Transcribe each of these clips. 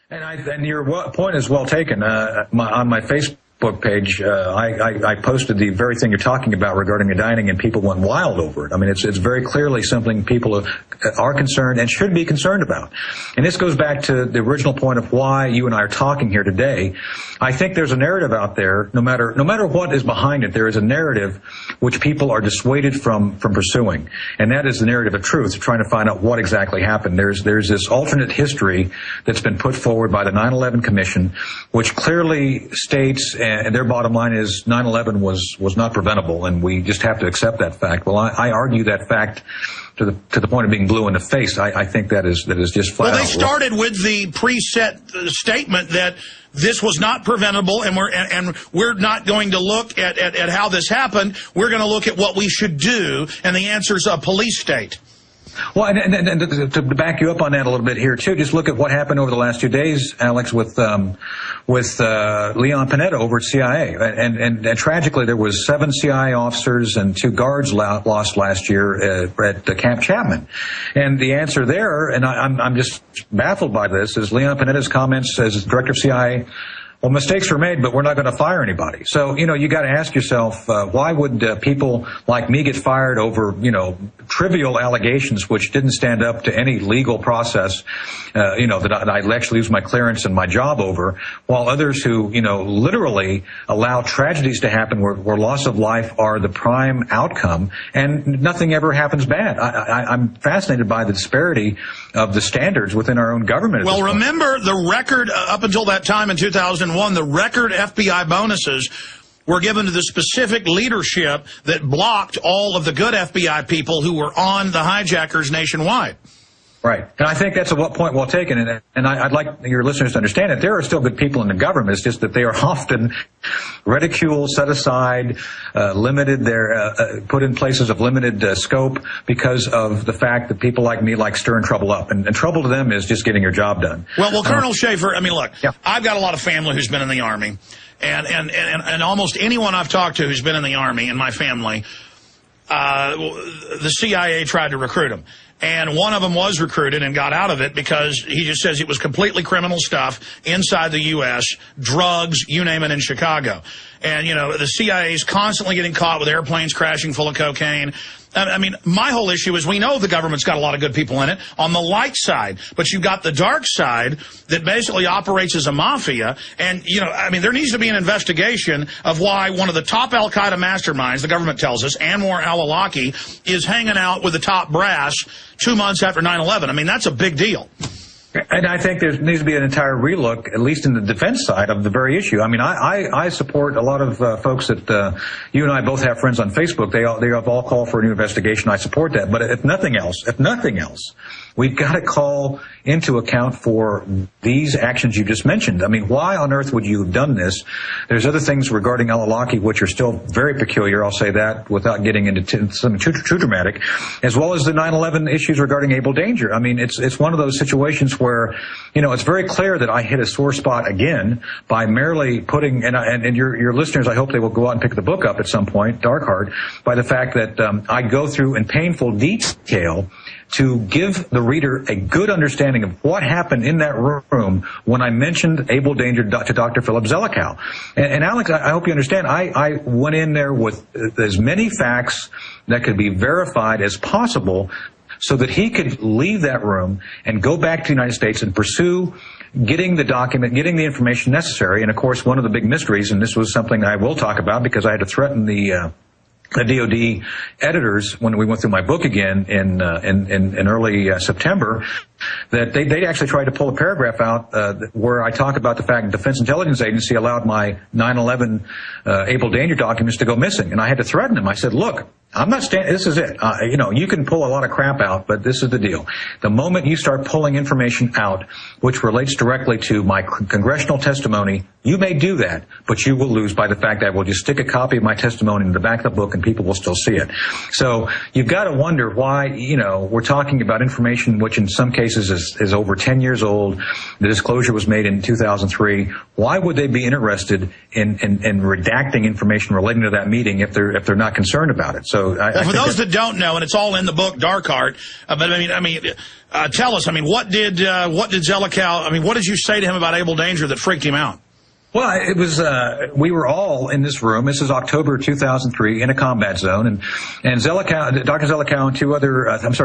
And your point is well taken. On my Facebook page, I posted the very thing you're talking about regarding the dining, and people went wild over it. I mean, it's very clearly something people are concerned and should be concerned about. And this goes back to the original point of why you and I are talking here today. I think there's a narrative out there, no matter what is behind it, there is a narrative which people are dissuaded from pursuing. And that is the narrative of truth, trying to find out what exactly happened. There's this alternate history that's been put forward by the 9/11 Commission, which clearly states, and their bottom line is 9/11 was not preventable, and we just have to accept that fact. Well, I argue that fact to the point of being blue in the face. I think that is just flat out. Well, they started with the preset statement that this was not preventable, and we're not going to look at how this happened. We're going to look at what we should do, and the answer is a police state. Well, and to back you up on that a little bit here too, just look at what happened over the last 2 days, Alex, with Leon Panetta over at CIA, and tragically there was 7 CIA officers and 2 guards lost last year at Camp Chapman, and the answer there, and I'm just baffled by this, is Leon Panetta's comments as director of CIA. Well, mistakes were made, but we're not going to fire anybody. So, you got to ask yourself, why would people like me get fired over, trivial allegations which didn't stand up to any legal process, that I actually lose my clearance and my job over, while others who, literally allow tragedies to happen where loss of life are the prime outcome and nothing ever happens bad. I'm fascinated by the disparity of the standards within our own government. Well, remember the record up until that time in 2001, the record FBI bonuses were given to the specific leadership that blocked all of the good FBI people who were on the hijackers nationwide. Right. And I think that's a point well taken. And I'd like your listeners to understand that there are still good people in the government. It's just that they are often ridiculed, set aside, limited, they're put in places of limited scope because of the fact that people like me like stirring trouble up. And trouble to them is just getting your job done. Well, Colonel Schaefer, I mean, look, yeah. I've got a lot of family who's been in the Army. And almost anyone I've talked to who's been in the Army in my family, the CIA tried to recruit them. And one of them was recruited and got out of it because he just says it was completely criminal stuff inside the U.S., drugs, you name it, in Chicago. And, the CIA is constantly getting caught with airplanes crashing full of cocaine. I mean, my whole issue is we know the government's got a lot of good people in it on the light side, but you've got the dark side that basically operates as a mafia. And, there needs to be an investigation of why one of the top al-Qaeda masterminds, the government tells us, Anwar al-Awlaki, is hanging out with the top brass 2 months after 9/11. I mean, that's a big deal. And I think there needs to be an entire relook, at least in the defense side of the very issue. I mean, I support a lot of folks that you and I both have friends on Facebook. They have all called for a new investigation. I support that. But if nothing else, we've got to call into account for these actions you just mentioned. I mean, why on earth would you have done this? There's other things regarding al-Awlaki which are still very peculiar. I'll say that without getting into something too dramatic, as well as the 9/11 issues regarding Able Danger. I mean, it's one of those situations where, it's very clear that I hit a sore spot again by merely putting, and your listeners, I hope they will go out and pick the book up at some point, Dark Heart, by the fact that I go through in painful detail to give the reader a good understanding of what happened in that room when I mentioned Able Danger to Dr. Philip Zelikow. And Alex, I hope you understand, I went in there with as many facts that could be verified as possible so that he could leave that room and go back to the United States and pursue getting the document, getting the information necessary. And, of course, one of the big mysteries, and this was something I will talk about because I had to threaten the DOD editors when we went through my book again in early September, that they actually tried to pull a paragraph out where I talk about the fact the Defense Intelligence Agency allowed my 9/11 Able Danger documents to go missing. And I had to threaten them. I said, look, I'm not standing. This is it. You can pull a lot of crap out, but this is the deal. The moment you start pulling information out which relates directly to my congressional testimony, you may do that, but you will lose by the fact that I will just stick a copy of my testimony in the back of the book and people will still see it. So you've got to wonder why, we're talking about information which in some cases case is over 10 years old. The disclosure was made in 2003. Why would they be interested in redacting information relating to that meeting if they're not concerned about it? So, for those that don't know, and it's all in the book, Dark Art. But I mean, tell us. I mean, what did Zelikow? I mean, what did you say to him about Able Danger that freaked him out? Well, it was, we were all in this room. This is October 2003 in a combat zone. And Zelikow, Dr. Zelikow and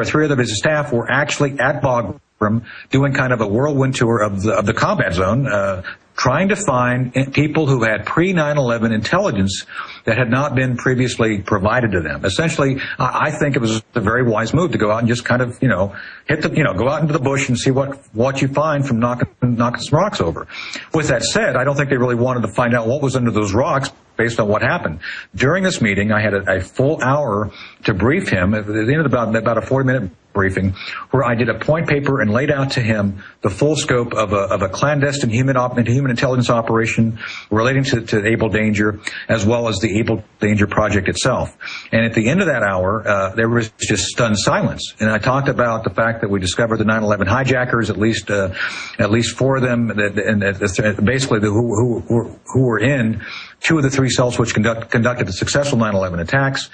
three other of his staff were actually at Bagram doing kind of a whirlwind tour of the combat zone, trying to find people who had pre-9/11 intelligence that had not been previously provided to them. Essentially, I think it was a very wise move to go out and just kind of, go out into the bush and see what you find from knocking some rocks over. With that said, I don't think they really wanted to find out what was under those rocks based on what happened. During this meeting, I had a full hour to brief him at the end of about a 40-minute briefing, where I did a point paper and laid out to him the full scope of a clandestine human intelligence operation relating to Able Danger, as well as the Able Danger project itself. And at the end of that hour, there was just stunned silence. And I talked about the fact that we discovered the 9/11 hijackers, at least four of them, and basically who were in two of the three cells which conducted the successful 9/11 attacks.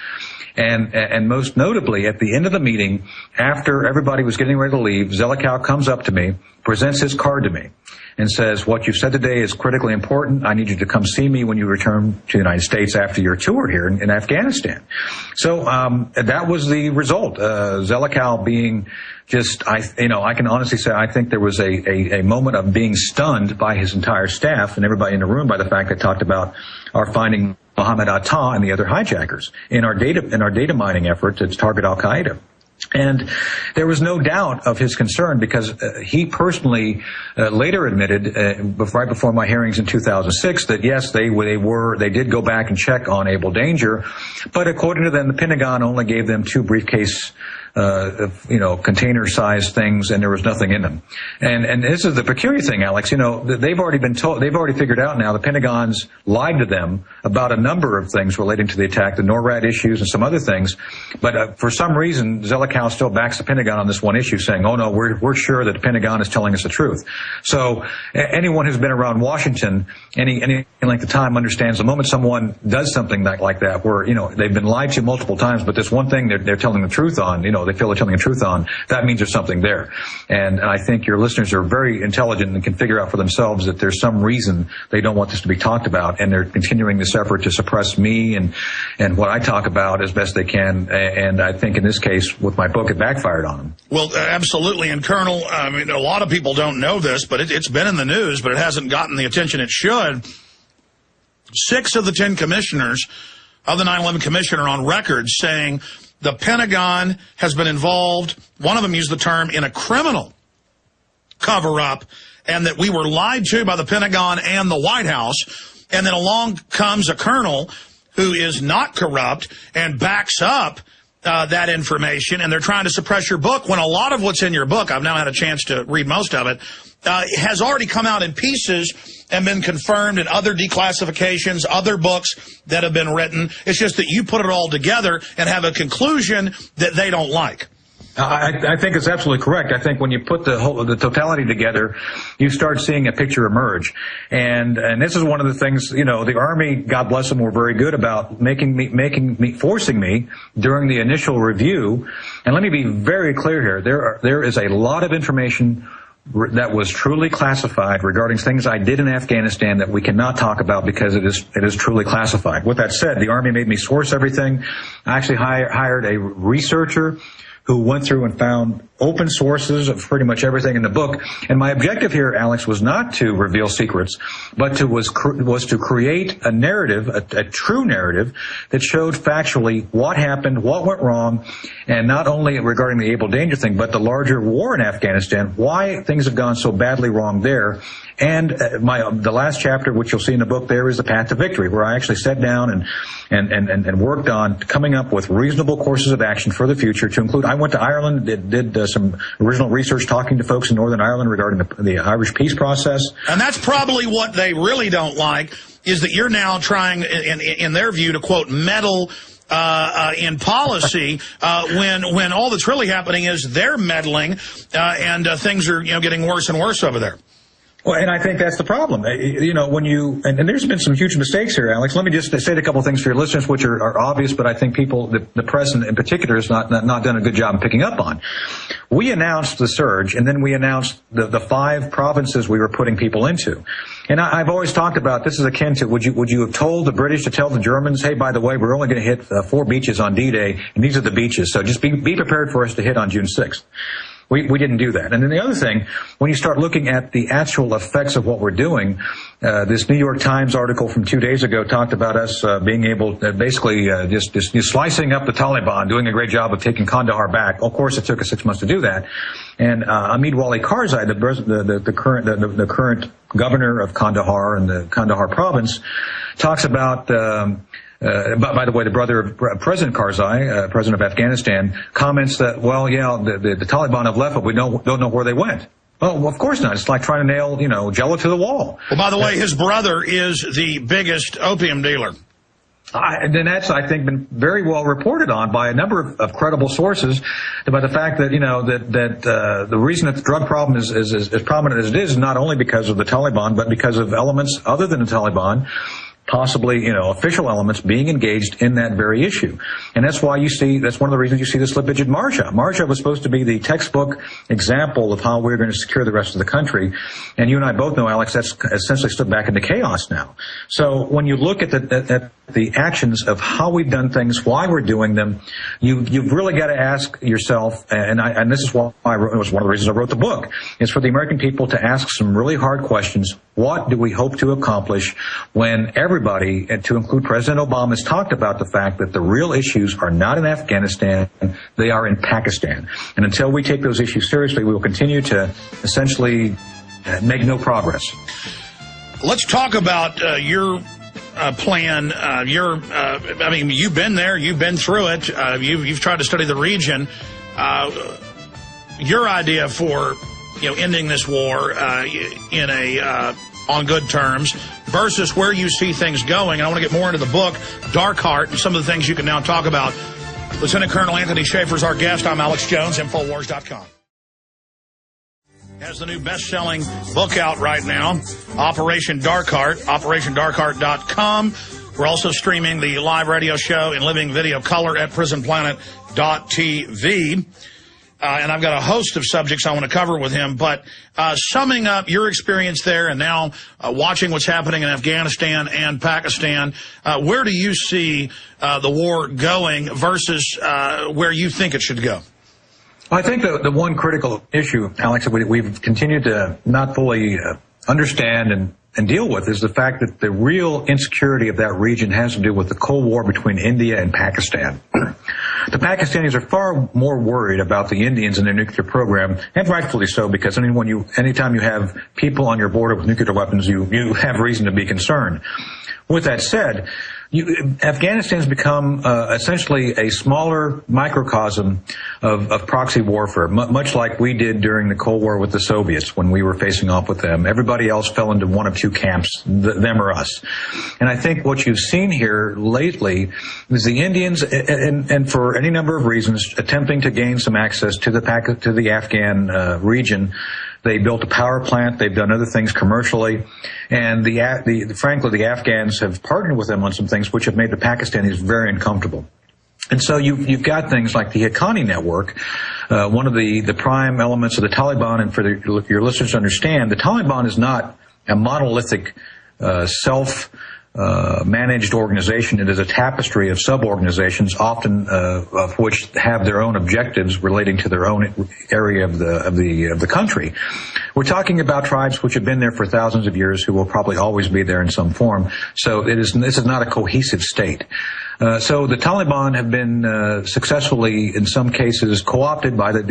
And most notably, at the end of the meeting, after everybody was getting ready to leave, Zelikow comes up to me, presents his card to me, and says, "What you've said today is critically important. I need you to come see me when you return to the United States after your tour here in Afghanistan." So that was the result. Zelikow being just, I can honestly say I think there was a moment of being stunned by his entire staff and everybody in the room by the fact that talked about our finding Mohammed Atta and the other hijackers in our data mining effort to target Al-Qaeda. And there was no doubt of his concern because he personally later admitted, right before my hearings in 2006, that yes, they did go back and check on Able Danger, but according to them, the Pentagon only gave them 2 briefcase container-sized things, and there was nothing in them. And this is the peculiar thing, Alex. They've already figured out now the Pentagon's lied to them about a number of things relating to the attack, the NORAD issues and some other things. But for some reason, Zelikow still backs the Pentagon on this one issue, saying, "Oh no, we're sure that the Pentagon is telling us the truth." So anyone who's been around Washington any length of time understands the moment someone does something like that, where they've been lied to multiple times, but this one thing they're telling the truth on, they feel they're telling the truth on, that means there's something there. And I think your listeners are very intelligent and can figure out for themselves that there's some reason they don't want this to be talked about, and they're continuing this effort to suppress me and what I talk about as best they can. And I think in this case, with my book, it backfired on them. Well, absolutely. And Colonel, I mean, a lot of people don't know this, but it's been in the news, but it hasn't gotten the attention it should. 6 of the 10 commissioners of the 9/11 Commission are on record saying the Pentagon has been involved, one of them used the term, in a criminal cover-up, and that we were lied to by the Pentagon and the White House. And then along comes a colonel who is not corrupt and backs up that information, and they're trying to suppress your book, when a lot of what's in your book, I've now had a chance to read most of it, has already come out in pieces and been confirmed in other declassifications, other books that have been written. It's just that you put it all together and have a conclusion that they don't like. I think it's absolutely correct. I think when you put the totality together, you start seeing a picture emerge. And this is one of the things, the Army, God bless them, were very good about forcing me during the initial review. And let me be very clear here. There is a lot of information that was truly classified regarding things I did in Afghanistan that we cannot talk about because it is truly classified. With that said, the Army made me source everything. I actually hired a researcher who went through and found open sources of pretty much everything in the book. And my objective here, Alex, was not to reveal secrets, but was to create a narrative, a true narrative that showed factually what happened, what went wrong, and not only regarding the Able Danger thing, but the larger war in Afghanistan, why things have gone so badly wrong there. And the last chapter, which you'll see in the book there, is the path to victory, where I actually sat down and worked on coming up with reasonable courses of action for the future. To include, I went to Ireland, did some original research talking to folks in Northern Ireland regarding the Irish peace process. And that's probably what they really don't like, is that you're now trying, in their view, to, quote, meddle in policy when all that's really happening is they're meddling and things are getting worse and worse over there. Well, and I think that's the problem. When you, and there's been some huge mistakes here, Alex. Let me just say a couple of things for your listeners, which are obvious, but I think the press in particular has not done a good job of picking up on. We announced the surge, and then we announced the 5 provinces we were putting people into. And I've always talked about this is akin to would you have told the British to tell the Germans, hey, by the way, we're only going to hit 4 beaches on D-Day, and these are the beaches, so just be prepared for us to hit on June 6th. We didn't do that. And then the other thing, when you start looking at the actual effects of what we're doing, this New York Times article from 2 days ago talked about us being able to basically just slicing up the Taliban, doing a great job of taking Kandahar back. Of course, it took us 6 months to do that. And Hamid Wali Karzai, the current governor of Kandahar and the Kandahar province, talks about by the way, the brother of President Karzai, president of Afghanistan, comments that, well, yeah, the Taliban have left, but we don't know where they went. Well, of course not. It's like trying to nail, Jello to the wall. Well, by the way, his brother is the biggest opium dealer. And that's, I think, been very well reported on by a number of credible sources about the fact that, the reason that the drug problem is as prominent as it is not only because of the Taliban, but because of elements other than the Taliban, possibly, official elements being engaged in that very issue. And that's why that's one of the reasons you see the slippage at Marja. Marja was supposed to be the textbook example of how we're going to secure the rest of the country. And you and I both know, Alex, that's essentially stood back into chaos now. So when you look at the actions of how we've done things, why we're doing them, you've really got to ask yourself, and this is why it was one of the reasons I wrote the book, is for the American people to ask some really hard questions. What do we hope to accomplish when everybody, and to include President Obama, has talked about the fact that the real issues are not in Afghanistan, they are in Pakistan. And until we take those issues seriously, we will continue to essentially make no progress. Let's talk about your plan. You've been there, you've been through it, you've tried to study the region. Your idea for ending this war on good terms versus where you see things going. And I want to get more into the book, Dark Heart, and some of the things you can now talk about. Lieutenant Colonel Anthony Schaefer is our guest. I'm Alex Jones, Infowars.com. Has the new best-selling book out right now, Operation Dark Heart, OperationDarkHeart.com. We're also streaming the live radio show in living video color at PrisonPlanet.tv. And I've got a host of subjects I want to cover with him. But summing up your experience there and now watching what's happening in Afghanistan and Pakistan, where do you see the war going versus where you think it should go? I think the one critical issue, Alex, that we've continued to not fully understand and deal with is the fact that the real insecurity of that region has to do with the Cold War between India and Pakistan. The Pakistanis are far more worried about the Indians and their nuclear program, and rightfully so, because anytime you have people on your border with nuclear weapons, you have reason to be concerned. With that said, Afghanistan's become essentially a smaller microcosm of proxy warfare, much like we did during the Cold War with the Soviets when we were facing off with them. Everybody else fell into one of two camps, them or us. And I think what you've seen here lately is the Indians, and for any number of reasons, attempting to gain some access to the Afghan region. They built a power plant. They've done other things commercially. And frankly, the Afghans have partnered with them on some things which have made the Pakistanis very uncomfortable. And so you've got things like the Haqqani network, one of the prime elements of the Taliban. And for your listeners to understand, the Taliban is not a monolithic, managed organization. It is a tapestry of sub-organizations, often of which have their own objectives relating to their own area of the country. We're talking about tribes which have been there for thousands of years, who will probably always be there in some form. So this is not a cohesive state. So the Taliban have been successfully, in some cases, co-opted by the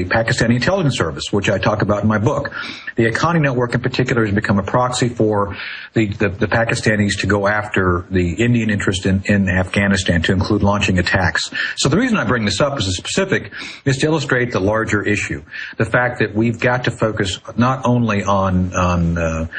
Pakistani intelligence service, which I talk about in my book. The Haqqani network, in particular, has become a proxy for the Pakistanis to go after the Indian interest in Afghanistan, to include launching attacks. So the reason I bring this up as a specific is to illustrate the larger issue, the fact that we've got to focus not only on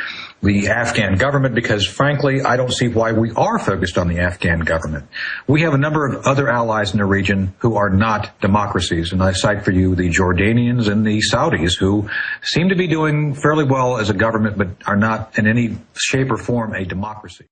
the Afghan government, because frankly, I don't see why we are focused on the Afghan government. We have a number of other allies in the region who are not democracies, and I cite for you the Jordanians and the Saudis, who seem to be doing fairly well as a government, but are not in any shape or form a democracy.